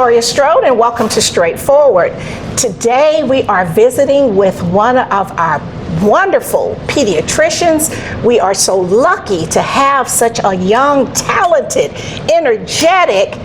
Gloria Strode, and welcome to Straightforward. Today we are visiting with one of our wonderful pediatricians. We are so lucky to have such a young, talented, energetic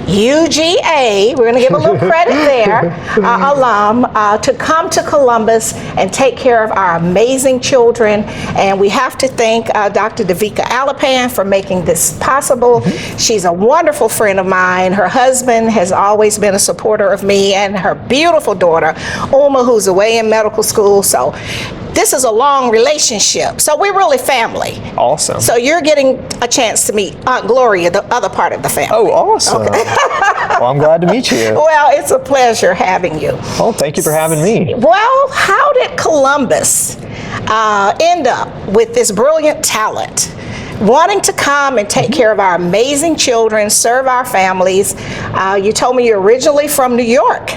UGA, we're going to give a little credit there, alum, to come to Columbus and take care of our amazing children. And we have to thank Dr. Devika Alapan for making this possible. She's a wonderful friend of mine. Her husband has always been a supporter of me, and her beautiful daughter, Uma, who's away in medical school. So this is a long relationship. So we're really family. Awesome. So you're getting a chance to meet Aunt Gloria, the other part of the family. Oh, awesome. Okay. Well, I'm glad to meet you. Well, it's a pleasure having you. Well, thank you for having me. Well, how did Columbus end up with this brilliant talent, wanting to come and take care of our amazing children, serve our families? You told me you're originally from New York.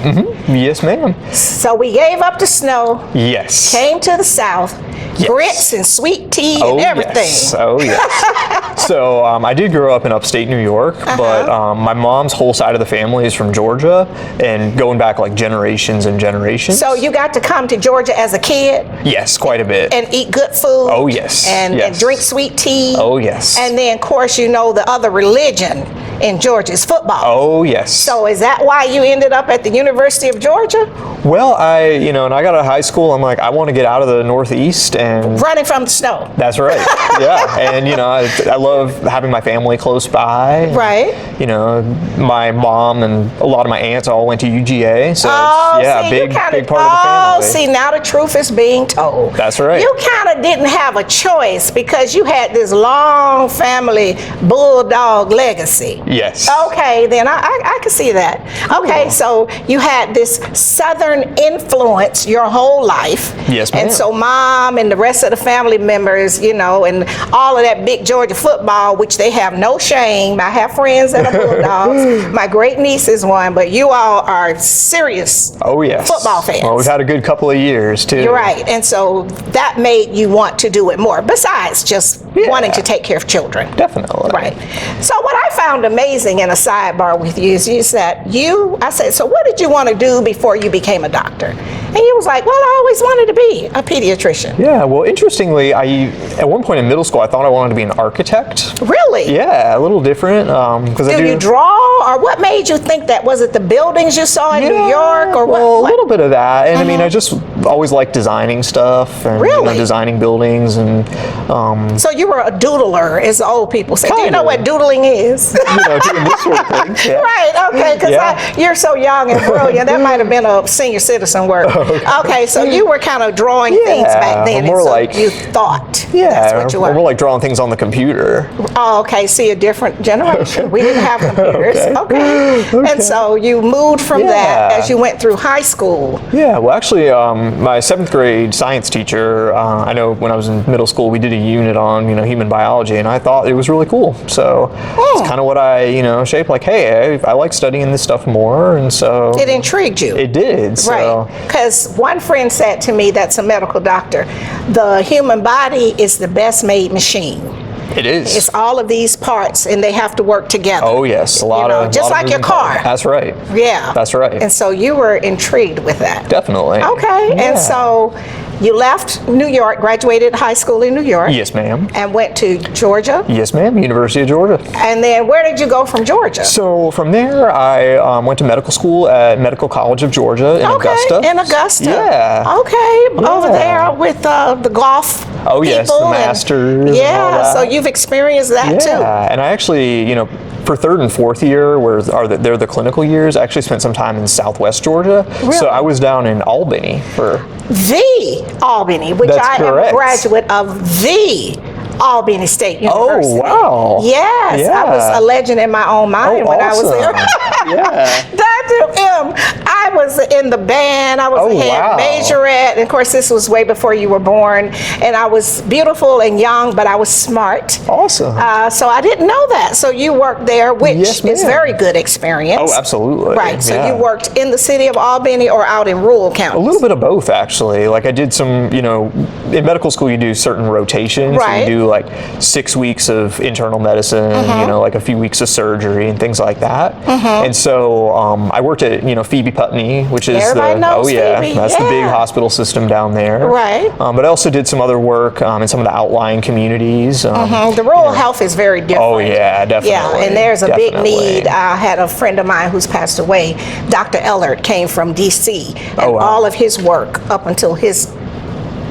Yes, ma'am. So we gave up the snow. Yes. Came to the South. Yes. Grits and sweet tea and everything. Yes. Oh, yes. So I did grow up in upstate New York, but my mom's whole side of the family is from Georgia, and going back like generations and generations. So you got to come to Georgia as a kid? Yes, quite a bit. And eat good food? Oh, yes. And drink sweet tea? Oh, yes. And then, of course, you know the other religion in Georgia is football. Oh, yes. So is that why you ended up at the University of Georgia? Well, and I got out of high school, I'm like, I want to get out of the Northeast and... Running from the snow. That's right. Yeah. And, I love having my family close by. Right. My mom and a lot of my aunts all went to UGA. So it's, big part of the family. See, now the truth is being told. That's right. You kind of didn't have a choice because you had this long family bulldog legacy. Yes. Okay, then I can see that. Okay, Cool. So you had this Southern influence your whole life. Yes, ma'am. And so mom and the rest of the family members, and all of that big Georgia football, which they have no shame. I have friends that are Bulldogs. My great niece is one, but you all are serious football fans. Well, we've had a good couple of years, too. You're right. And so that made you want to do it more, besides just wanting to take care of children. Definitely. Right. So what I found amazing in a sidebar with you is that I said, so what did you want to do before you became a doctor? And you was like, well, I always wanted to be a pediatrician. Yeah, well, interestingly, at one point in middle school, I thought I wanted to be an architect. Really? Yeah, a little different. Do you draw, or what made you think that? Was it the buildings you saw in New York, or what? Well, a little bit of that. And I just always liked designing stuff and designing buildings. And so you were a doodler, as the old people say. Do you know what doodling is? Doing this sort of thing. Yeah. Right, okay, because you're so young and brilliant. That might have been a senior citizen work. Okay, so you were kind of drawing things back then, and so you thought that's what you were. More like drawing things on the computer. Oh, okay, see, a different generation. We didn't have computers. Okay. And so you moved from that as you went through high school. Yeah, well, actually, my 7th grade science teacher, I know when I was in middle school, we did a unit on, human biology, and I thought it was really cool. So it's kind of what I, shaped, like, hey, I like studying this stuff more, and so... It intrigued you. It did, so... Right, because one friend said to me, that's a medical doctor, the human body is the best made machine. It is. It's all of these parts, and they have to work together. Oh, yes. Just like your car. That's right. Yeah. That's right. And so you were intrigued with that. Definitely. Okay. Yeah. And so you left New York, graduated high school in New York. Yes, ma'am. And went to Georgia. Yes, ma'am. University of Georgia. And then where did you go from Georgia? So from there, I went to medical school at Medical College of Georgia in Augusta. In Augusta. Yeah. Okay. Yeah. Over there with the golf Oh, yes, the Masters. Yeah, and all that. So you've experienced that too. Yeah, and I actually, for 3rd and 4th year, they're the clinical years, I actually spent some time in Southwest Georgia. Really? So I was down in Albany for... The Albany, which That's am correct. a graduate of the Albany State University. Oh, wow. Yes, Yeah. I was a legend in my own mind when I was there. Yeah. Dr. M, I was in the band. I was Oh, a head wow. majorette. And of course, this was way before you were born. And I was beautiful and young, but I was smart. Awesome. So I didn't know that. So you worked there, which Yes, is ma'am. very good experience. Oh, absolutely. Right. So Yeah. you worked in the city of Albany or out in rural counties? A little bit of both, actually. Like I did some, in medical school you do certain rotations. Right. So you do like 6 weeks of internal medicine, like a few weeks of surgery and things like that. And so I worked at, Phoebe Putney, which is Everybody knows Phoebe, that's the big yeah. hospital system down there. Right. But I also did some other work in some of the outlying communities. The rural health is very different. Oh yeah, definitely. Yeah, and there's a big Definitely. need. I had a friend of mine who's passed away, Dr. Ellert, came from D.C. and Oh, wow. all of his work up until his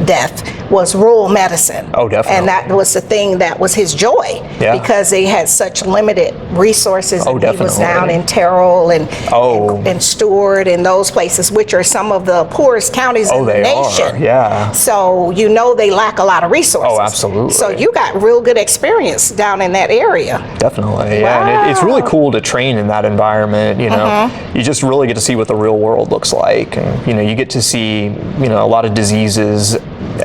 death was rural medicine. Oh, definitely. And that was the thing that was his joy, Yeah. because they had such limited resources. Oh, and he was definitely. down in Terrell and Oh. and Stewart and those places, which are some of the poorest counties in the they nation. are. Yeah. So they lack a lot of resources. Oh, absolutely. So you got real good experience down in that area. Definitely, yeah. And it's really Wow. cool to train in that environment. You just really get to see what the real world looks like, and you get to see a lot of diseases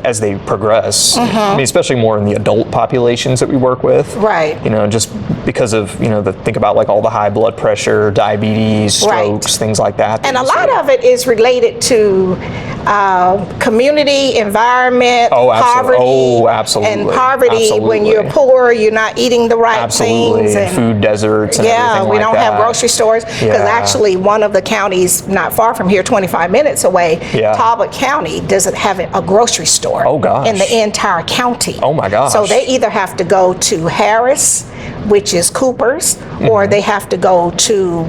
as they progress. I mean, especially more in the adult populations that we work with. Right. Just because of think about like all the high blood pressure, diabetes, Right. strokes, things like that. And a you lot see. of it is related to community, environment, Oh, poverty. Oh, absolutely. And poverty, when you're Absolutely. poor, you're not eating the right Absolutely. things. And food deserts and yeah, everything we like don't that. have grocery stores. Because Yeah. actually, one of the counties not far from here, 25 minutes away, Yeah. Talbot County, doesn't have a grocery store Oh, gosh. in the entire county. Oh, my gosh. So they either have to go to Harris, which is Cooper's, or they have to go to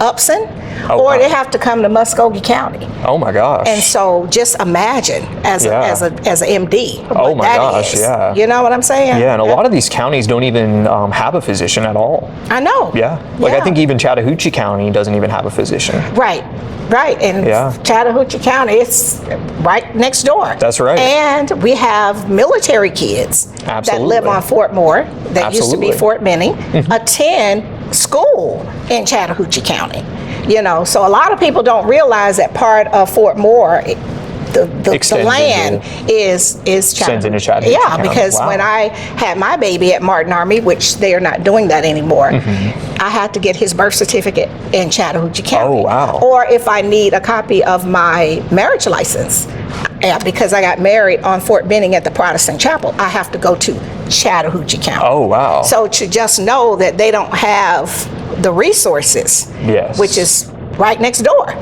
Upson, Oh, or wow. they have to come to Muskogee County. Oh my gosh. And so just imagine as Yeah. a MD. Oh what my that gosh, is. yeah. You know what I'm saying? Yeah, and a lot of these counties don't even have a physician at all. I know. Yeah. Like I Yeah. think even Chattahoochee County doesn't even have a physician. Right. And Yeah. Chattahoochee County, it's right next door. That's right. And we have military kids that live Absolutely. on Fort Moore, that used to be Absolutely. Fort Benning, attend school in Chattahoochee County. So a lot of people don't realize that part of Fort Moore, the Extends land into- is Extends into Chattahoochee Yeah, County. because Wow. when I had my baby at Martin Army, which they are not doing that anymore, I had to get his birth certificate in Chattahoochee County. Oh, wow. Or if I need a copy of my marriage license, because I got married on Fort Benning at the Protestant Chapel, I have to go to Chattahoochee County. Oh wow. So to just know that they don't have the resources, Yes. which is right next door.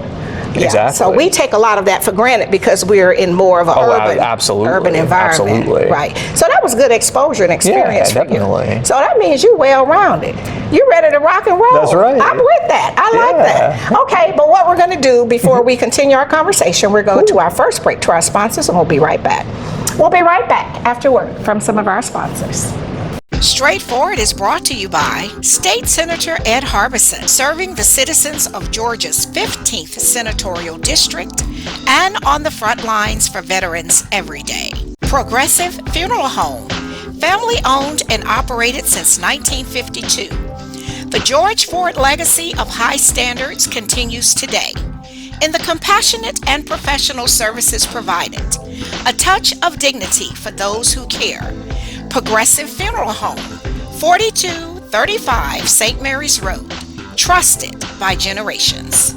Yeah. Exactly. So we take a lot of that for granted because we're in more of an absolutely. urban environment. Absolutely. Right. So that was good exposure and experience for definitely. you. So that means you're well-rounded. You're ready to rock and roll. That's right. I'm with that. I like that. Okay, but what we're going to do before we continue our conversation, we're going to our first break to our sponsors, and we'll be right back. We'll be right back after word from some of our sponsors. Straightforward is brought to you by State Senator Ed Harbison, serving the citizens of Georgia's 15th Senatorial District and on the front lines for veterans every day. Progressive Funeral Home, family owned and operated since 1952. The George Ford legacy of high standards continues today in the compassionate and professional services provided, a touch of dignity for those who care. Progressive Funeral Home, 4235 St. Mary's Road, trusted by generations.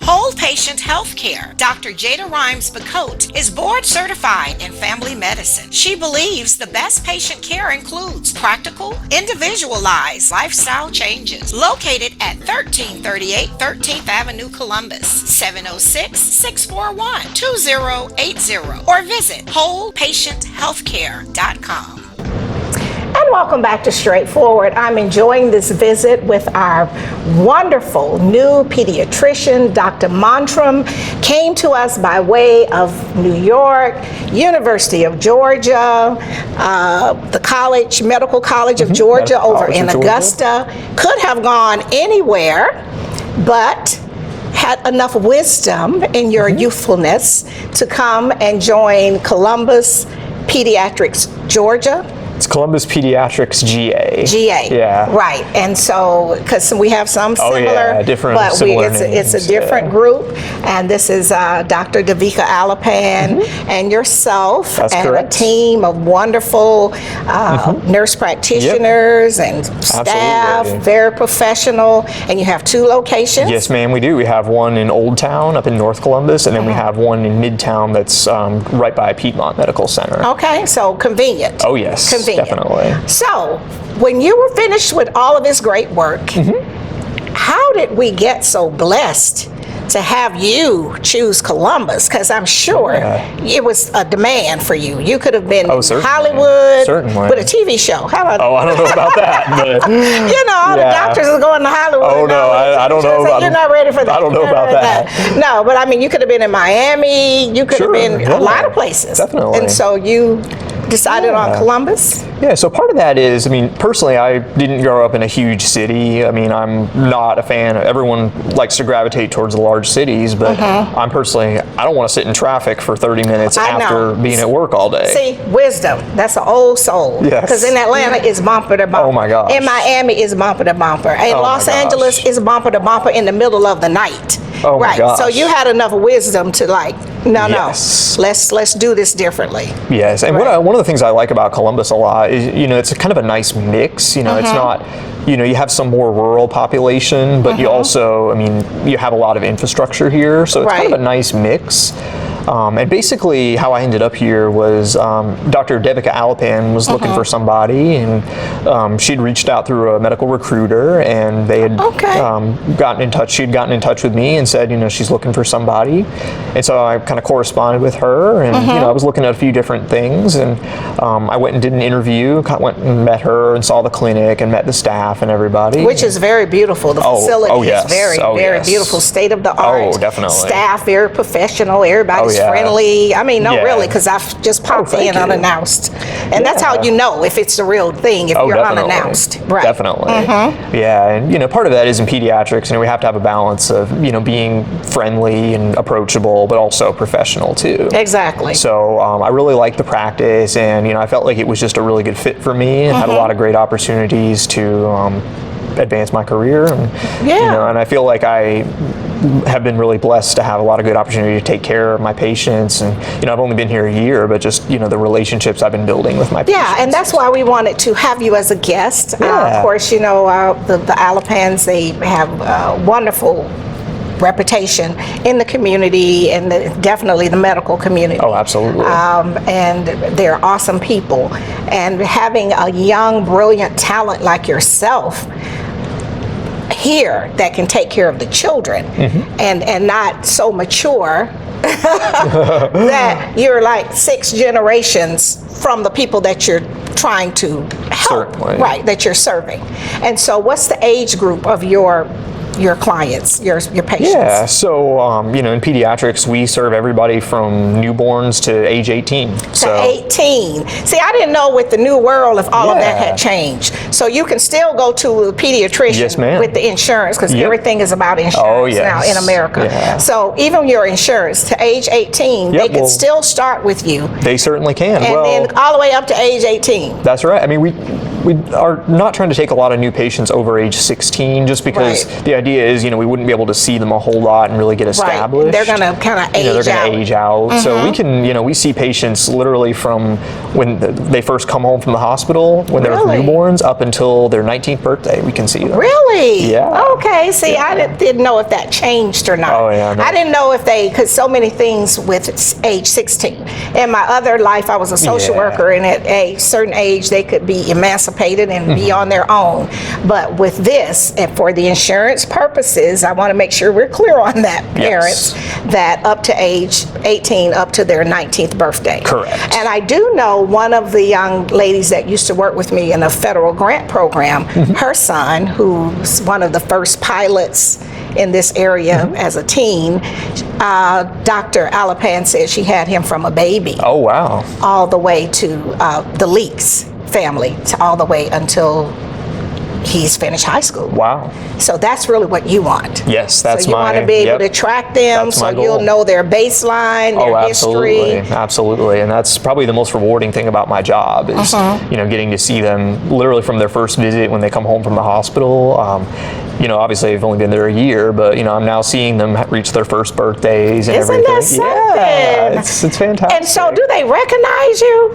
Whole Patient Healthcare. Dr. Jada Rimes-Bacote is board certified in family medicine. She believes the best patient care includes practical, individualized lifestyle changes. Located at 1338 13th Avenue, Columbus, 706-641-2080, or visit wholepatienthealthcare.com. And welcome back to Straightforward. I'm enjoying this visit with our wonderful new pediatrician, Dr. Montrym. Came to us by way of New York, University of Georgia, the Medical College of Georgia Medical over College in of Georgia. Augusta. Could have gone anywhere, but had enough wisdom in your youthfulness to come and join Columbus Pediatrics, Georgia. It's Columbus Pediatrics GA. GA. Yeah. Right. And so, because we have some similar, yeah, different but similar it's a names, different group. And this is Dr. Davika Alapan and yourself, That's and correct. a team of wonderful nurse practitioners and staff, Absolutely. very professional. And you have 2 locations. Yes, ma'am, we do. We have one in Old Town up in North Columbus, and then we have one in Midtown that's right by Piedmont Medical Center. Okay, so convenient. Oh, yes, Convenient. definitely. So, when you were finished with all of this great work, how did we get so blessed to have you choose Columbus? Because I'm sure it was a demand for you. You could have been in certainly. Hollywood Certainly. with a TV show. How about Oh, I don't know about that, but you know, all the doctors are going to Hollywood. Oh, no, I don't know about You're not ready for that. I don't know You're not about ready for that. No, but I mean, you could have been in Miami. You could Sure, have been yeah. a lot of places. Definitely. And so you decided on Columbus? Yeah, so part of that is, I mean, personally, I didn't grow up in a huge city. I mean, I'm not a fan. Everyone likes to gravitate towards the large cities, but I'm personally, I don't want to sit in traffic for 30 minutes I after know. being at work all day. See, wisdom. That's an old soul. Yes. Because in Atlanta, it's bumper to bumper. Oh, my gosh. In Miami, it's bumper to bumper. In Oh, my Los gosh. Angeles, it's bumper to bumper in the middle of the night. Oh, my right. gosh. So you had enough wisdom to like, Yes. no, let's do this differently. Yes, and Right. one of the things I like about Columbus a lot is, you know, it's a kind of a nice mix. You know, it's not, you know, you have some more rural population, but you also, I mean, you have a lot of infrastructure here, so it's kind of Right. a nice mix. And basically, how I ended up here was Dr. Devika Alapan was looking for somebody, and she'd reached out through a medical recruiter, and they had gotten in touch. She'd gotten in touch with me and said, you know, she's looking for somebody, and so I kind of corresponded with her, and you know, I was looking at a few different things, and I went and did an interview, went and met her, and saw the clinic, and met the staff and everybody. Which is very beautiful. The facility yes. is very, Oh, very yes. beautiful, state of the art. Oh, definitely. Staff, very professional. Everybody's friendly. I mean, no, Yeah. really, because I've just popped thank in you. unannounced. And that's how you know if it's the real thing, if you're Definitely. unannounced. Right. Definitely. Yeah, and you know, part of that is in pediatrics, you know, we have to have a balance of, you know, being friendly and approachable, but also professional too. Exactly. So I really liked the practice, and you know, I felt like it was just a really good fit for me, and had a lot of great opportunities to advance my career, and you know, and I feel like I have been really blessed to have a lot of good opportunity to take care of my patients, and you know, I've only been here a year, but just, you know, the relationships I've been building with my patients. Yeah, and that's why we wanted to have you as a guest. Of course, you know, the Alapans, they have wonderful reputation in the community, and definitely the medical community. Oh, absolutely. And they're awesome people. And having a young, brilliant talent like yourself here that can take care of the children and not so mature that you're like 6 generations from the people that you're trying to help, Certainly. right, that you're serving. And so what's the age group of your clients, your patients? Yeah, so you know, in pediatrics, we serve everybody from newborns to age 18. To 18. See, I didn't know with the new world if all of that had changed. So you can still go to a pediatrician Yes, ma'am. with the insurance, because everything is about insurance now in America. Yeah. So even your insurance to age 18, they can still start with you. They certainly can. And then all the way up to age 18. That's right. I mean, we are not trying to take a lot of new patients over age 16, just because the idea is, you know, we wouldn't be able to see them a whole lot and really get established. Right. They're going to kind of age out. They're going to age out. So we can, you know, we see patients literally from when they first come home from the hospital, when they're newborns, up until their 19th birthday, we can see them. Really? Yeah. Okay. See, I didn't know if that changed or not. Oh, yeah. No. I didn't know if because so many things with age 16. In my other life, I was a social worker, and at a certain age, they could be emancipated and be on their own. But with this, and for the insurance purposes, I want to make sure we're clear on that, parents, that up to age 18, up to their 19th birthday. Correct. And I do know one of the young ladies that used to work with me in a federal grant program, her son, who's one of the first pilots in this area as a teen, Dr. Alapan said she had him from a baby. Oh, wow. All the way to the Leaks family, all the way until he's finished high school. Wow. So that's really what you want. Yes, that's so you want to be able to track them, That's so my goal. you'll know their baseline, their history. Absolutely. And that's probably the most rewarding thing about my job is, getting to see them literally from their first visit when they come home from the hospital. Obviously I've only been there a year, but I'm now seeing them reach their first birthdays and Isn't everything. that something? Yeah, it's fantastic. And so, do they recognize you?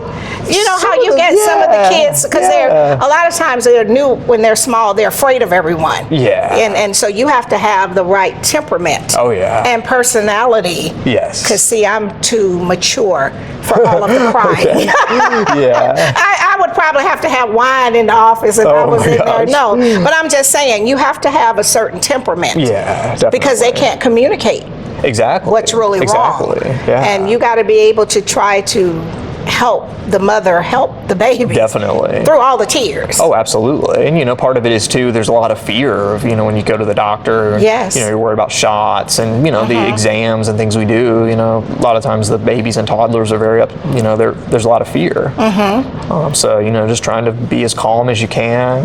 You know how you get some of the kids, because they're a lot of times they're new when they're small. They're afraid of everyone. Yeah. And so you have to have the right temperament. Oh, yeah. And personality. Yes. Because see, I'm too mature for all of the crying. Yeah. I would probably have to have wine in the office if I was in there. No, but I'm just saying you have to have a certain temperament. Yeah, definitely. Because they can't communicate Exactly. what's really wrong. Yeah. And you got to be able to try to help the mother help the baby. Definitely. Through all the tears. Oh, absolutely. And, part of it is, too, there's a lot of fear of, when you go to the doctor. Yes. You're worried about shots and, the exams and things we do. A lot of times the babies and toddlers are very there's a lot of fear. So, just trying to be as calm as you can.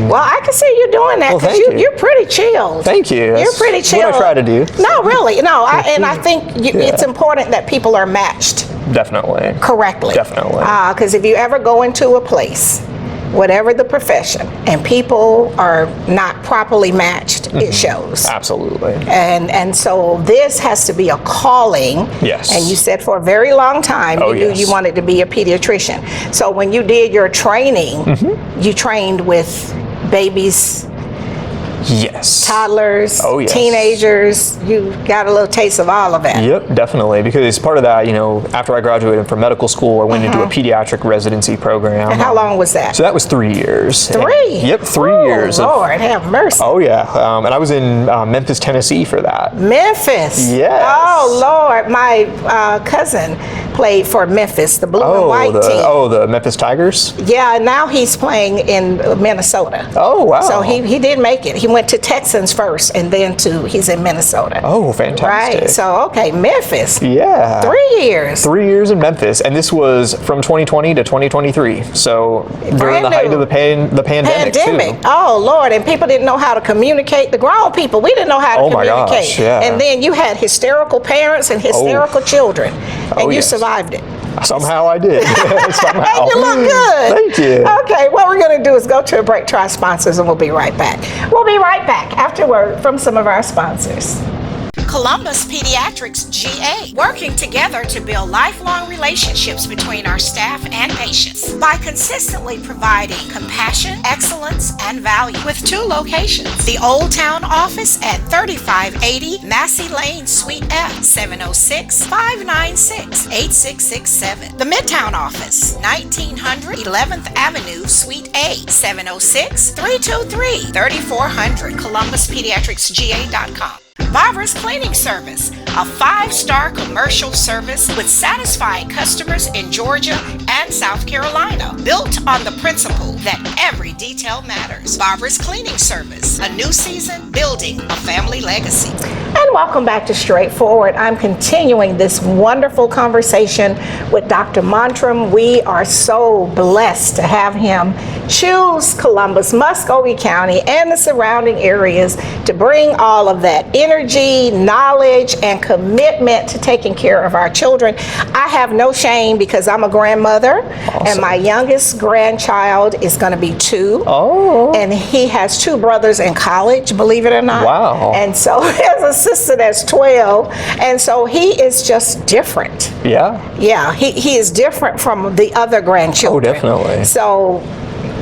Well, I can see you doing that because you're pretty chilled. Thank you. You're pretty chilled. What I try to do. No, really. No, I think it's important that people are matched. Definitely. Correctly. Definitely. Because if you ever go into a place, whatever the profession, and people are not properly matched, it shows. Absolutely. And so this has to be a calling. Yes. And you said for a very long time you knew you wanted to be a pediatrician. So when you did your training, you trained with babies, yes, toddlers, teenagers. You got a little taste of all of that. Yep, definitely. Because part of that, after I graduated from medical school, I went into a pediatric residency program. And how long was that? So that was 3 years. 3? Yep, 3 years. Lord, have mercy. Oh, yeah. And I was in Memphis, Tennessee for that. Memphis? Yes. Oh, Lord. My cousin played for Memphis, the blue and white team. Oh, the Memphis Tigers? Yeah, now he's playing in Minnesota. Oh, wow. So he did make it. He went to Texans first, and then he's in Minnesota. Oh, fantastic. Right. So, okay, Memphis. Yeah. 3 years. 3 years in Memphis. And this was from 2020 to 2023. So during the height of the pandemic, too. Oh, Lord. And people didn't know how to communicate. The grown people, we didn't know how to communicate. Oh, my gosh, yeah. And then you had hysterical parents and hysterical children. And you survived it. Somehow I did. Somehow. And you look good. Thank you. Okay, what we're going to do is go to a break to our sponsors, and we'll be right back. We'll be right back after a word from some of our sponsors. Columbus Pediatrics GA, working together to build lifelong relationships between our staff and patients by consistently providing compassion, excellence, and value with 2 locations. The Old Town office at 3580 Massey Lane, Suite F, 706-596-8667. The Midtown office, 1900 11th Avenue, Suite A, 706-323-3400, ColumbusPediatricsGA.com. Barbara's Cleaning Service, a 5-star commercial service with satisfied customers in Georgia and South Carolina, built on the principle that every detail matters. Barbara's Cleaning Service, a new season building a family legacy. And welcome back to Straightforward. I'm continuing this wonderful conversation with Dr. Montrym. We are so blessed to have him choose Columbus, Muscogee County, and the surrounding areas to bring all of that energy, knowledge, and commitment to taking care of our children. I have no shame because I'm a grandmother, and my youngest grandchild is going to be 2. Oh. And he has 2 brothers in college, believe it or not. Wow. And so he has a sister that's 12, and so he is just different. Yeah. Yeah, he is different from the other grandchildren. Oh, definitely. So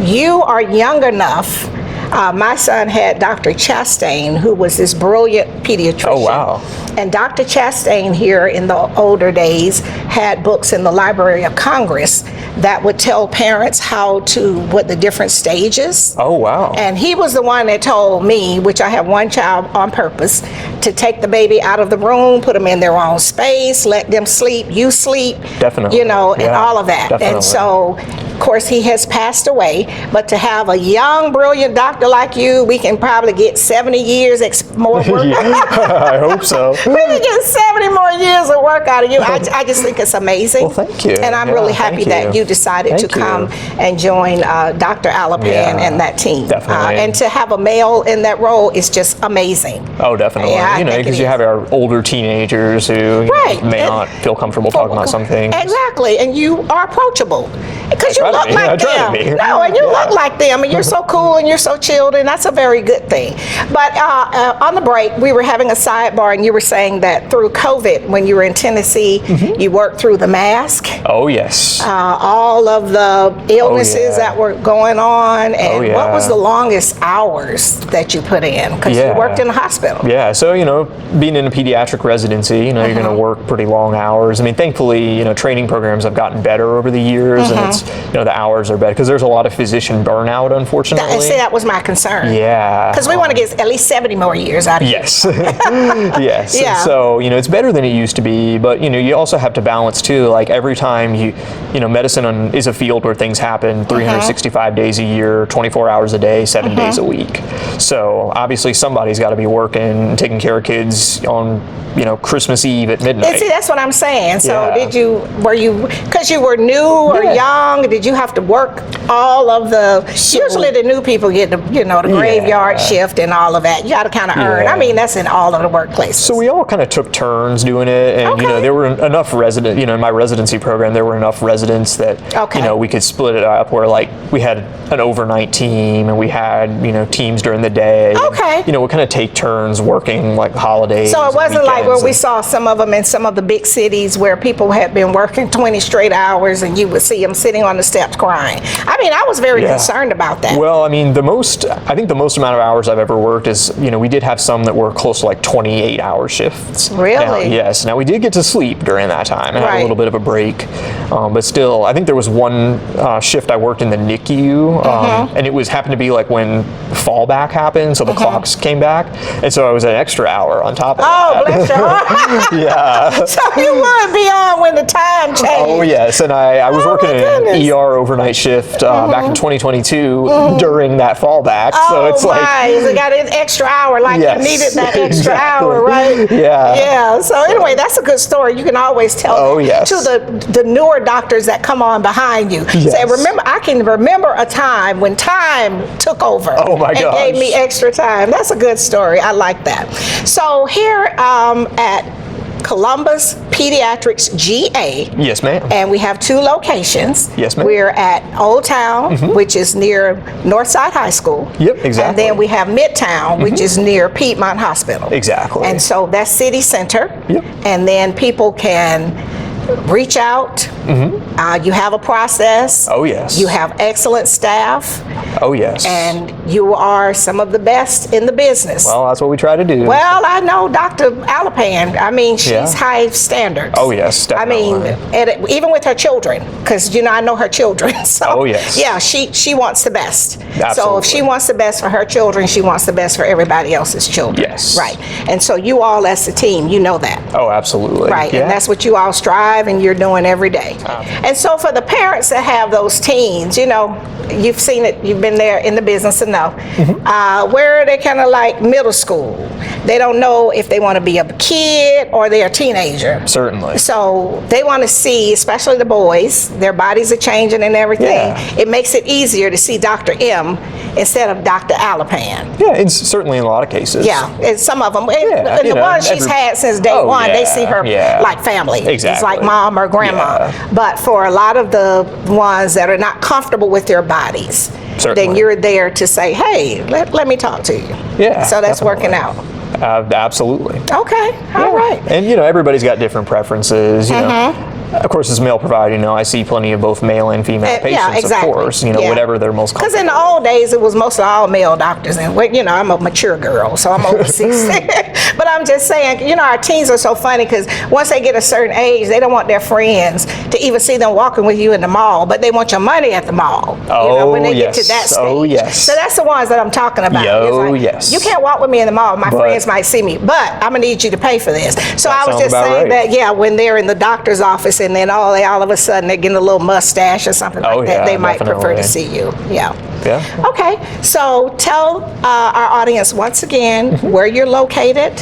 you are young enough. My son had Dr. Chastain, who was this brilliant pediatrician. Oh, wow. And Dr. Chastain here in the older days had books in the Library of Congress that would tell parents what the different stages. Oh, wow. And he was the one that told me, which I have one child on purpose, to take the baby out of the room, put them in their own space, let them sleep, you sleep. Definitely. And all of that. Definitely. And so Of course, he has passed away, but to have a young, brilliant doctor like you, we can probably get 70 years more work. I hope so. We can get 70 more years of work out of you. I just think it's amazing. Well, thank you. And I'm really happy that you decided to come and join Dr. Alappan and that team. Definitely. And to have a male in that role is just amazing. Oh, definitely. Yeah, because you have our older teenagers who may not feel comfortable talking about some things. Exactly. And you are approachable. Because you look like them. No, and you look like them, and you're so cool and you're so chilled, and that's a very good thing. But on the break, we were having a sidebar, and you were saying that through COVID, when you were in Tennessee, you worked through the mask. Oh, yes. All of the illnesses that were going on, and what was the longest hours that you put in? Because you worked in the hospital. Yeah, so, being in a pediatric residency, you're going to work pretty long hours. I mean, thankfully, training programs have gotten better over the years, and it's, the hours are better, because there's a lot of physician burnout, unfortunately. See, that was my concern. Yeah. Because we want to get at least 70 more years out of you. Yes. Yes. Yeah. So, it's better than it used to be, but, you also have to balance, too. Like, every time medicine is a field where things happen 365 days a year, 24 hours a day, 7 days a week. So, obviously, somebody's got to be working, taking care of kids on, Christmas Eve at midnight. And see, that's what I'm saying. So, because you were new or young, did you have to work all of usually the new people get the graveyard shift and all of that. You got to kind of earn. I mean, that's in all of the workplaces. So we all kind of took turns doing it, and there were enough residents. In my residency program, there were enough residents that we could split it up. Where we had an overnight team, and we had teams during the day. Okay. And, we kind of take turns working like holidays. So it wasn't like where we saw some of them in some of the big cities where people had been working 20 straight hours, and you would see them sitting on the steps crying. I mean, I was very concerned about that. Well, I mean, I think the most amount of hours I've ever worked is, we did have some that were close to like 28-hour shifts. Really? Now, yes. Now, we did get to sleep during that time and had a little bit of a break. But still, I think there was one shift I worked in the NICU, and it happened to be like when fallback happened, so the clocks came back. And so it was an extra hour on top of that. Oh, bless your heart. Yeah. So you would be on when the time changed. Oh, yes. And I was working an ER overnight shift back in 2022 during that fallback. So it's so you got an extra hour, you needed that extra hour, right? Yeah. Yeah. So anyway, that's a good story. You can always tell to the newer doctors that come on behind you. Yes. Say, I can remember a time when time took over and gave me extra time. That's a good story. I like that. So here at Columbus Pediatrics GA. Yes, ma'am. And we have two locations. Yes, ma'am. We're at Old Town, which is near Northside High School. Yep, exactly. And then we have Midtown, which is near Piedmont Hospital. Exactly. And so that's city center. Yep. And then people can reach out. You have a process. Oh, yes. You have excellent staff. Oh, yes. And you are some of the best in the business. Well, that's what we try to do. Well, I know Dr. Alappan. I mean, she's high standards. Oh, yes, definitely. I mean, even with her children, because, I know her children. So, oh, yes. Yeah, she wants the best. Absolutely. So if she wants the best for her children, she wants the best for everybody else's children. Yes. Right. And so you all as a team, you know that. Oh, absolutely. Right. Yeah. And that's what you all strive and you're doing every day. And so for the parents that have those teens, you've seen it, you've been there in the business to know, where they kind of like middle school. They don't know if they want to be a kid or they're a teenager. Certainly. So they want to see, especially the boys, their bodies are changing and everything. Yeah. It makes it easier to see Dr. M instead of Dr. Alappan. Yeah, it's certainly in a lot of cases. Yeah, and some of them. And the ones she's had since day one, they see her like family. Exactly. It's like mom or grandma. But for a lot of the ones that are not comfortable with their bodies, then you're there to say, hey, let me talk to you. Yeah. So that's working out. Absolutely. Okay. All right. And everybody's got different preferences. Of course, as male provider, I see plenty of both male and female patients. Of course, whatever they're most comfortable. Because in the old days, it was mostly all male doctors, and I'm a mature girl, so I'm over 60. But I'm just saying, our teens are so funny because once they get a certain age, they don't want their friends to even see them walking with you in the mall, but they want your money at the mall. When they get to that stage. Oh, yes. So that's the ones that I'm talking about. Yes. You can't walk with me in the mall. My friends might see me, but I'm gonna need you to pay for this. So I was just saying that, when they're in the doctor's office and then all of a sudden they're getting a little mustache or something like that, they might prefer to see you. Yeah. Okay, so tell our audience once again where you're located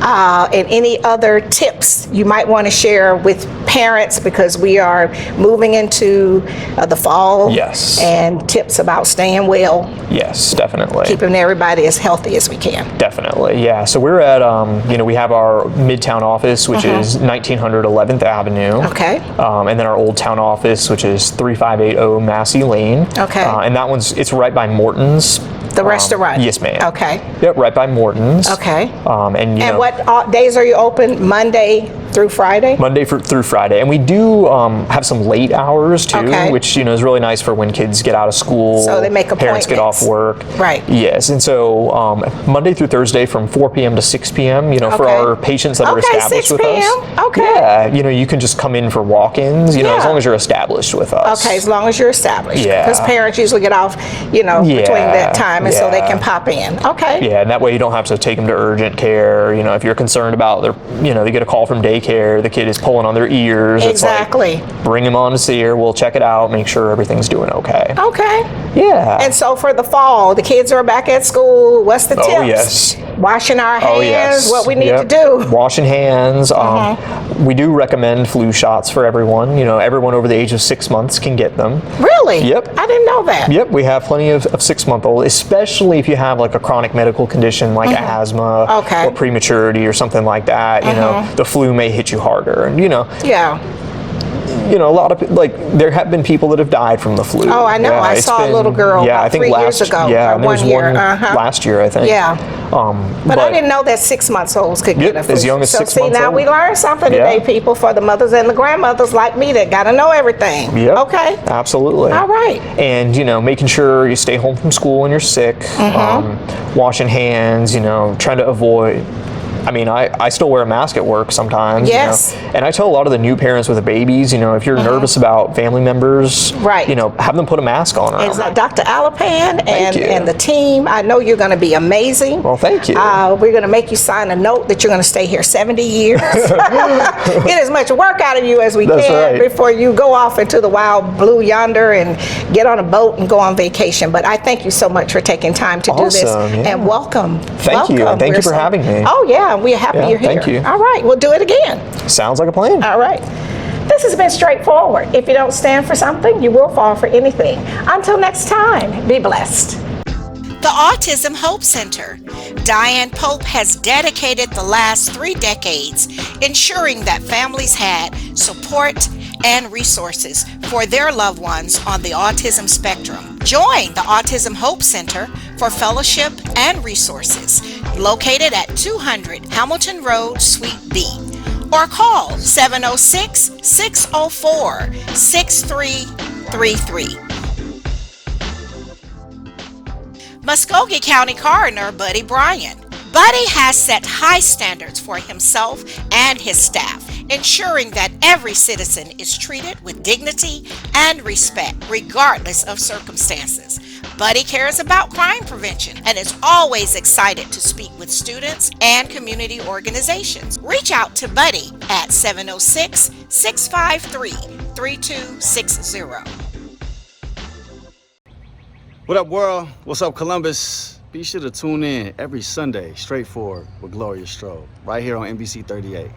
and any other tips you might want to share with parents, because we are moving into the fall. Yes. And tips about staying well. Yes, definitely. Keeping everybody as healthy as we can. Definitely, yeah. So we're at, we have our Midtown office, which is 1900 11th Avenue. Okay. And then our Old Town office, which is 3580 Massey Lane. Okay. And that it's right by Morton's. The restaurant? Yes, ma'am. Okay. Yep, right by Morton's. Okay. And what days are you open? Monday through Friday? Monday through Friday. And we do have some late hours too, Okay. which is really nice for when kids get out of school. So they make parents get off work. Right. Yes. And so Monday through Thursday from 4 p.m. to 6 p.m., for our patients that are established 6 with p.m. us. Okay. Yeah. You can just come in for walk-ins, as long as you're established with us. Okay, as long as you're established. Yeah. Because parents usually get off, between that time, and so they can pop in. Okay. Yeah, and that way you don't have to take them to urgent care. If you're concerned about they get a call from daycare, the kid is pulling on their ears. Exactly. It's like, bring them on to see her. We'll check it out, make sure everything's doing okay. Okay. Yeah. And so for the fall, the kids are back at school. What's the tips? Oh, yes. Washing our hands, Oh, yes. what we need to do. Washing hands. We do recommend flu shots for everyone. Everyone over the age of 6 months can get them. Really? Yep. I didn't know that. Yep, we have plenty of 6-month-old, especially if you have like a chronic medical condition like asthma or prematurity or something like that. The flu may hit you harder. And Yeah. a lot of there have been people that have died from the flu. Oh, I know. Yeah, I saw a little girl about 3 years ago. Yeah, or and there was 1 year. one last year, I think. Yeah. But I didn't know that 6-month-olds could get a flu. As young as 6 See, months now old. we learned something today, people, for the mothers and the grandmothers like me that got to know everything. Yep. Okay. Absolutely. All right. And, making sure you stay home from school when you're sick, washing hands, trying to avoid. I still wear a mask at work sometimes. Yes. And I tell a lot of the new parents with the babies, if you're nervous about family members, right. Have them put a mask on. Exactly. Dr. Alapan and the team, I know you're going to be amazing. Well, thank you. We're going to make you sign a note that you're going to stay here 70 years. Get as much work out of you as we can before you go off into the wild blue yonder and get on a boat and go on vacation. But I thank you so much for taking time to do this. And welcome. Thank you. And thank you for having me. Oh, yeah. We're happy you're here. Thank you. All right. We'll do it again. Sounds like a plan. All right. This has been straightforward. If you don't stand for something, you will fall for anything. Until next time, be blessed. The Autism Hope Center. Diane Pope has dedicated the last 3 decades ensuring that families had support and resources for their loved ones on the autism spectrum. Join the Autism Hope Center for fellowship and resources located at 200 Hamilton Road, Suite B, or call 706-604-6333. Muskogee County Coroner Buddy Bryan. Buddy has set high standards for himself and his staff, ensuring that every citizen is treated with dignity and respect, regardless of circumstances. Buddy cares about crime prevention and is always excited to speak with students and community organizations. Reach out to Buddy at 706-653-3260. What up, world? What's up, Columbus? Be sure to tune in every Sunday, Straightforward with Gloria Strode, right here on NBC 38.